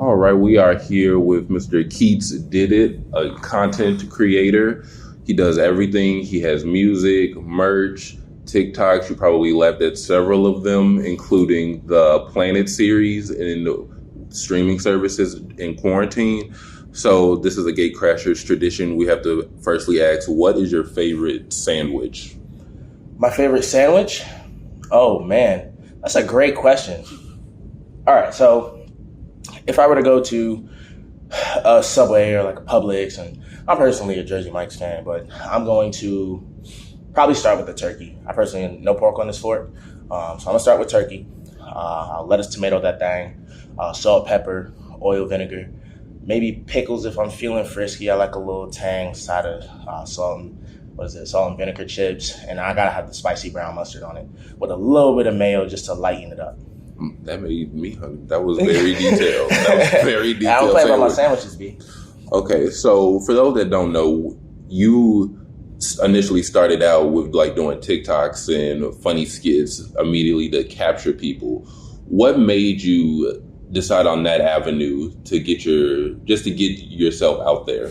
All right, we are here with Mr. KeatsDidIt, a content creator. He does everything. He has music, merch, TikToks. You probably laughed at several of them, including the Planet series and streaming services in quarantine. So this is a GateCrashers tradition. We have to firstly ask, what is your favorite sandwich? My favorite sandwich? Oh man, that's a great question. All right, so if I were to go to a Subway or like a Publix, and I'm personally a Jersey Mike's fan, but I'm going to probably start with the turkey. I personally no pork on this fork, so I'm gonna start with turkey. I'll lettuce, tomato that thing, salt, pepper, oil, vinegar, maybe pickles if I'm feeling frisky. I like a little tang side of salt and vinegar chips, and I gotta have the spicy brown mustard on it with a little bit of mayo just to lighten it up. That made me hungry. That was very detailed. That was very detailed. I don't play about my sandwiches, B. Okay, so for those that don't know, you initially started out with like doing TikToks and funny skits immediately to capture people. What made you decide on that avenue to get yourself out there?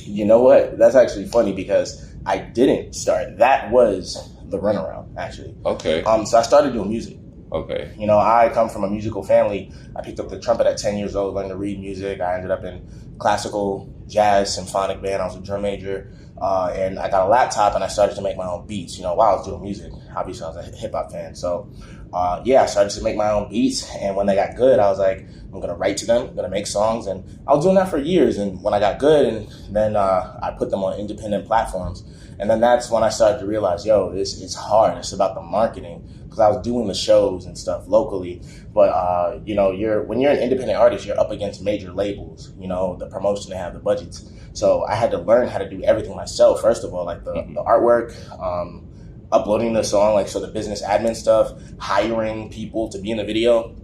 You know what? That's actually funny because I didn't start. That was the runaround, actually. Okay. So I started doing music. Okay. You know, I come from a musical family. I picked up the trumpet at 10 years old, learned to read music. I ended up in classical, jazz, symphonic band. I was a drum major. And I got a laptop and I started to make my own beats, while I was doing music. Obviously, I was a hip hop fan. So, I started to make my own beats. And when they got good, I was like, I'm going to write to them. I'm going to make songs. And I was doing that for years. And when I got good, and then I put them on independent platforms. And then that's when I started to realize, it's hard. It's about the marketing. Because I was doing the shows and stuff locally. But, when you're an independent artist, you're up against major labels, the promotion, they have the budgets. So I had to learn how to do everything myself. First of all, like the artwork, uploading the song, so the business admin stuff, hiring people to be in the video,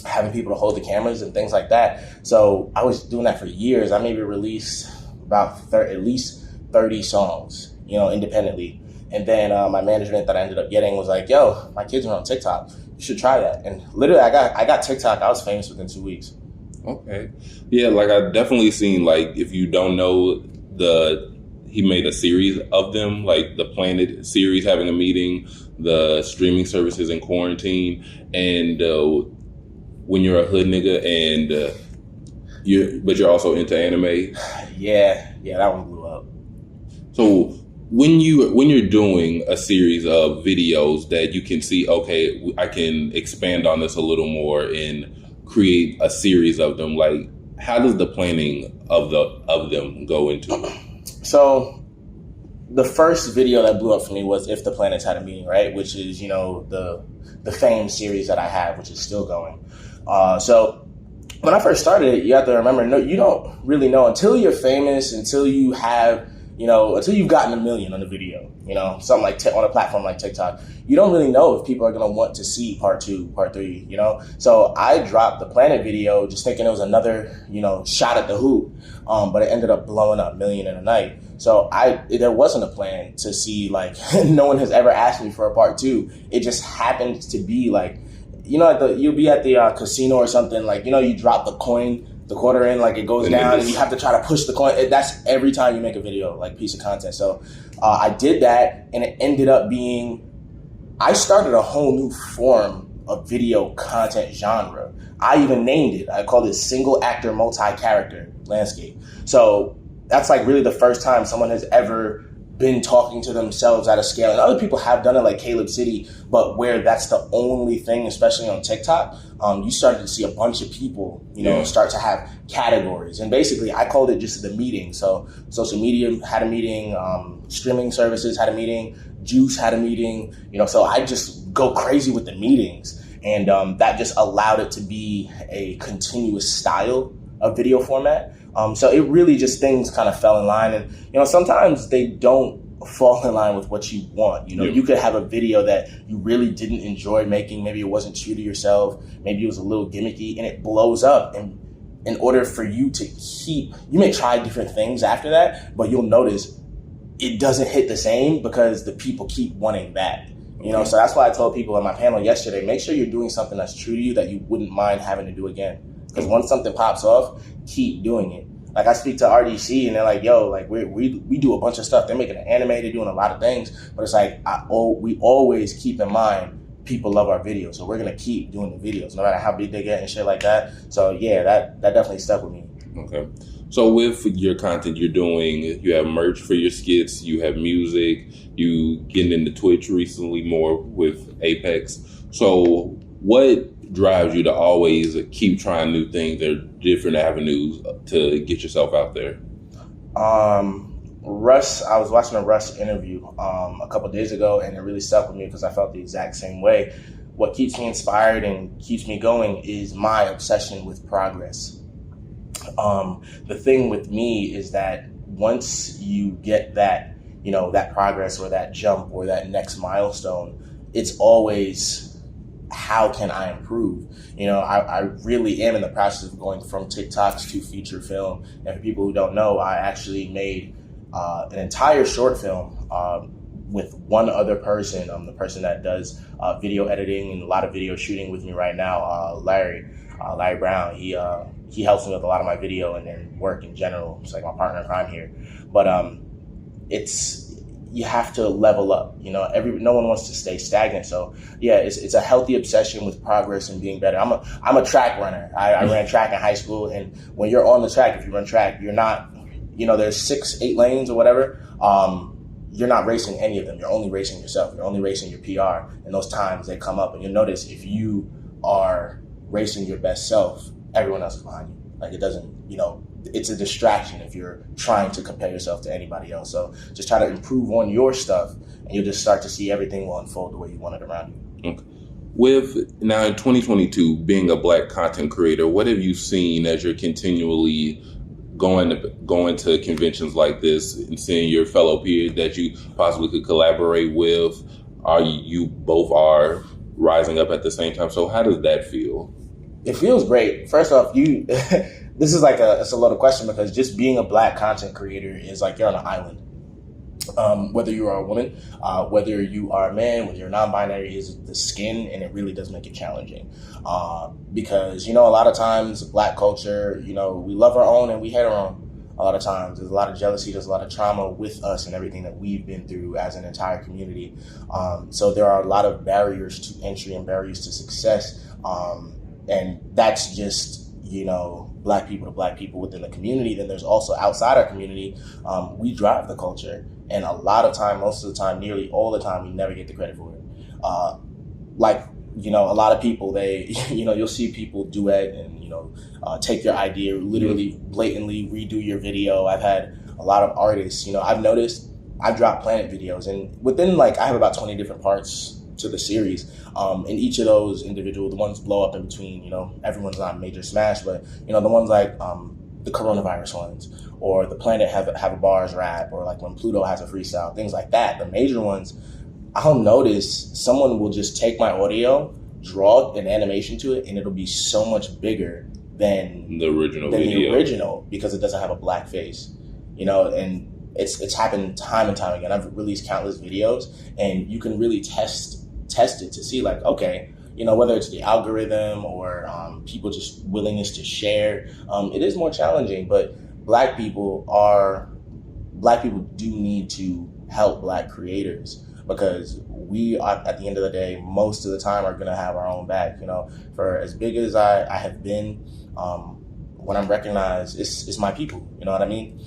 having people to hold the cameras and things like that. So I was doing that for years. I maybe released about at least 30 songs, independently. And then my management that I ended up getting was like, yo, my kids are on TikTok. You should try that. And literally, I got TikTok. I was famous within 2 weeks. Okay. Yeah, I've definitely seen, if you don't know, he made a series of them, like the Planet series having a meeting, the streaming services in quarantine, and when you're a hood nigga and you're also into anime. Yeah, that one blew up. So when you're doing a series of videos that you can see, okay, I can expand on this a little more and create a series of them, how does the planning of them go into it? So the first video that blew up for me was If the Planets Had a Meeting, right? Which is, the Fame series that I have, which is still going. So when I first started it, you have to remember, no, you don't really know until you're famous, until you have, until you've gotten 1 million on a video, something like on a platform like TikTok, you don't really know if people are going to want to see part 2, part 3, So I dropped the Planet video just thinking it was another, shot at the hoop. But it ended up blowing up 1 million in a night. So there wasn't a plan to see, no one has ever asked me for a part 2. It just happened to be you'll be at the casino or something, you drop the coin, the quarter in, it goes down, and you have to try to push the coin. That's every time you make a video, piece of content. So I did that, and it ended up being, I started a whole new form of video content genre. I even named it. I called it single actor, multi-character landscape. So that's really the first time someone has ever been talking to themselves at a scale. And other people have done it, like Caleb City, but where that's the only thing, especially on TikTok, you started to see a bunch of people, start to have categories. And basically, I called it just the meeting. So social media had a meeting, streaming services had a meeting, Juice had a meeting, so I just go crazy with the meetings. And that just allowed it to be a continuous style of video format. So it really just, things kind of fell in line. And, sometimes they don't fall in line with what you want. You could have a video that you really didn't enjoy making. Maybe it wasn't true to yourself. Maybe it was a little gimmicky, and it blows up. And in order for you to you may try different things after that, but you'll notice it doesn't hit the same because the people keep wanting that. So that's why I told people on my panel yesterday, make sure you're doing something that's true to you that you wouldn't mind having to do again. Because once something pops off, keep doing it. Like I speak to RDC and they're like, yo, like we do a bunch of stuff. They're making an anime, they're doing a lot of things, but it's like we always keep in mind people love our videos, so we're gonna keep doing the videos no matter how big they get and shit like that. So yeah, that definitely stuck with me. Okay. So with your content you're doing, you have merch for your skits, you have music, you getting into Twitch recently more with Apex. So what drives you to always keep trying new things or different avenues to get yourself out there? Russ, I was watching a Russ interview a couple of days ago, and it really stuck with me because I felt the exact same way. What keeps me inspired and keeps me going is my obsession with progress. The thing with me is that once you get that, that progress or that jump or that next milestone, it's always, how can I improve? I really am in the process of going from TikToks to feature film. And for people who don't know, I actually made an entire short film with one other person, the person that does video editing and a lot of video shooting with me right now, Larry Brown. He helps me with a lot of my video and then work in general. It's like my partner in crime here. But you have to level up. No one wants to stay stagnant. So yeah, it's a healthy obsession with progress and being better. I'm a track runner. I ran track in high school, and when you're on the track, if you run track, you're not, there's 6-8 lanes or whatever. You're not racing any of them. You're only racing yourself. You're only racing your PR. And those times they come up, and you'll notice if you are racing your best self, everyone else is behind you. Like it doesn't, it's a distraction if you're trying to compare yourself to anybody else. So just try to improve on your stuff, and you'll just start to see everything will unfold the way you want it around you. Okay. With now in 2022, being a Black content creator, what have you seen as you're continually going to conventions like this and seeing your fellow peers that you possibly could collaborate with? You both are rising up at the same time. So how does that feel? It feels great. First off, this is like it's a loaded question because just being a Black content creator is like you're on an island. Whether you are a woman, whether you are a man, whether you're non-binary, is the skin, and it really does make it challenging. Because, a lot of times Black culture, we love our own and we hate our own. A lot of times there's a lot of jealousy, there's a lot of trauma with us and everything that we've been through as an entire community. So there are a lot of barriers to entry and barriers to success. And that's just, Black people to Black people within the community. Then there's also outside our community, we drive the culture. And a lot of time, most of the time, nearly all the time, we never get the credit for it. A lot of people, they, you'll see people duet and, take your idea, literally blatantly redo your video. I've had a lot of artists, I've noticed I've dropped Planet videos, and within I have about 20 different parts to the series. And each of those individual, the ones blow up in between, everyone's not major smash, but, the ones like the coronavirus ones, or the Planet have a bars rap, or like when Pluto has a freestyle, things like that. The major ones, I'll notice someone will just take my audio, draw an animation to it, and it'll be so much bigger than the original because it doesn't have a Black face, and it's happened time and time again. I've released countless videos, and you can really test it to see okay, whether it's the algorithm or people just willingness to share, it is more challenging. But Black people do need to help Black creators, because we are, at the end of the day, most of the time are going to have our own back. For as big as I have been, when I'm recognized, it's my people. You know what I mean?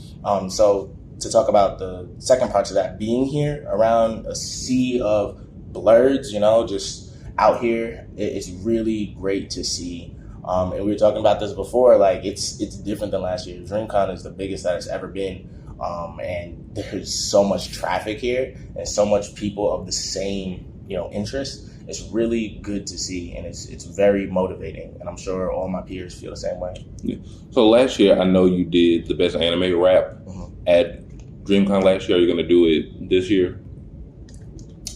So to talk about the second part of that, being here around a sea of blurs, just out here, it's really great to see. And we were talking about this before, it's different than last year. DreamCon is the biggest that it's ever been. And there's so much traffic here and so much people of the same, interest. It's really good to see, and it's very motivating. And I'm sure all my peers feel the same way. Yeah. So last year, I know you did the best animated rap at DreamCon last year. Are you going to do it this year?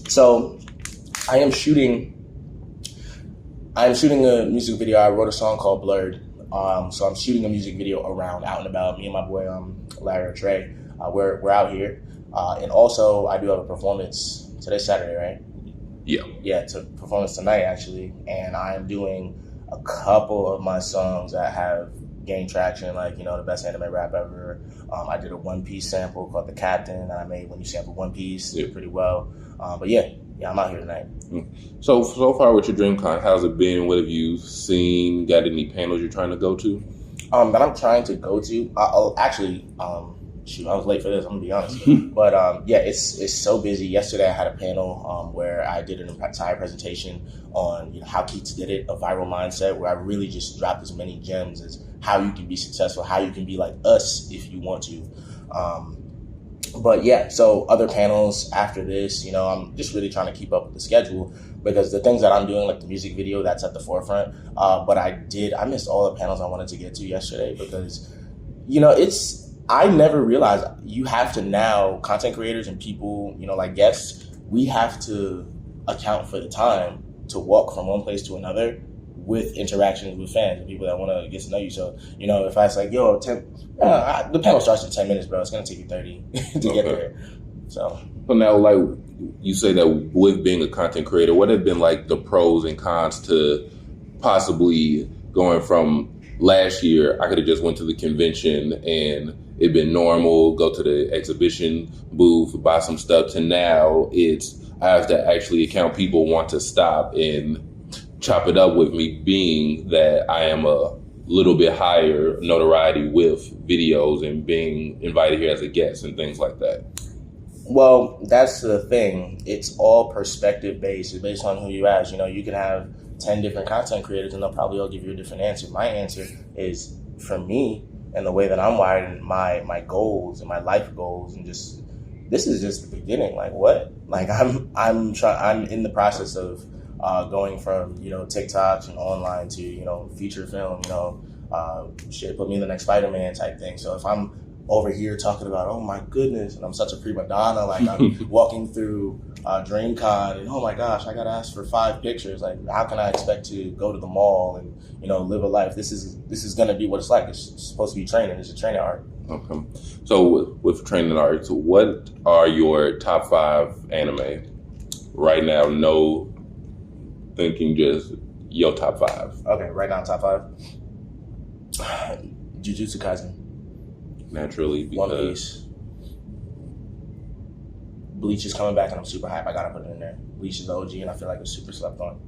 So I am shooting a music video. I wrote a song called Blurred. So I'm shooting a music video around, out and about. Me and my boy Larry Trey, we're out here, and also I do have a performance. Today's Saturday, right? Yeah. Yeah, it's a performance tonight actually, and I am doing a couple of my songs that have gained traction, like, the best anime rap ever. I did a One Piece sample called The Captain that I made when you sample One Piece. Did pretty well. But yeah, I'm out here tonight. So far with your DreamCon, how's it been? What have you seen? Got any panels you're trying to go to? That I'm trying to go to. I was late for this, I'm gonna be honest. But it's so busy. Yesterday I had a panel where I did an entire presentation on how Keats did it, a viral mindset, where I really just dropped as many gems as how you can be successful, how you can be like us if you want to. But yeah, so other panels after this, I'm just really trying to keep up with the schedule, because the things that I'm doing, like the music video, that's at the forefront. But I missed all the panels I wanted to get to yesterday, because, I never realized you have to now, content creators and people, like guests, we have to account for the time to walk from one place to another with interactions with fans and people that want to get to know you. So, if I was like, the panel starts in 10 minutes, bro, it's going to take you 30 to get there. So now, like you say that with being a content creator, what have been like the pros and cons to possibly going from last year, I could have just went to the convention and it'd been normal, go to the exhibition booth, buy some stuff, to now I have to actually account people want to stop and chop it up with me, being that I am a little bit higher notoriety with videos and being invited here as a guest and things like that. Well, that's the thing. It's all perspective based. It's based on who you ask. You can have 10 different content creators and they'll probably all give you a different answer. My answer is, for me, and the way that I'm wired, and my goals and my life goals, and just, this is just the beginning. Like, what? Like, I'm in the process of going from TikToks and online to feature film. Put me in the next Spider-Man type thing. So if I'm over here talking about, oh my goodness, and I'm such a prima donna, like I'm walking through DreamCon and, oh my gosh, I gotta ask for 5 pictures. Like, how can I expect to go to the mall and live a life? This is gonna be what it's like. It's supposed to be training. It's a training art. Okay. So with training art, what are your top 5 anime right now? No thinking, just your top 5. Okay, right now top 5. Jujutsu Kaisen. Naturally, because One Piece. Bleach is coming back and I'm super hype. I gotta put it in there. Bleach is the OG and I feel like it's super slept on.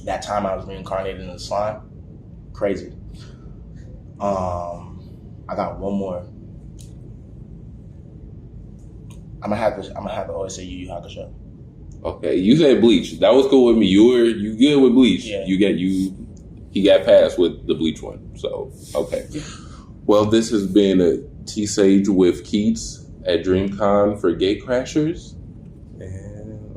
That time I was reincarnated in the slime, crazy. I got one more. I'm gonna have to always say Yu Yu Hakusho. Okay, you said Bleach. That was cool with me. You good with Bleach. Yeah. He got passed with the Bleach one. So, okay. Yeah. Well, this has been a T-Sage with Keats at DreamCon for GateCrashers. And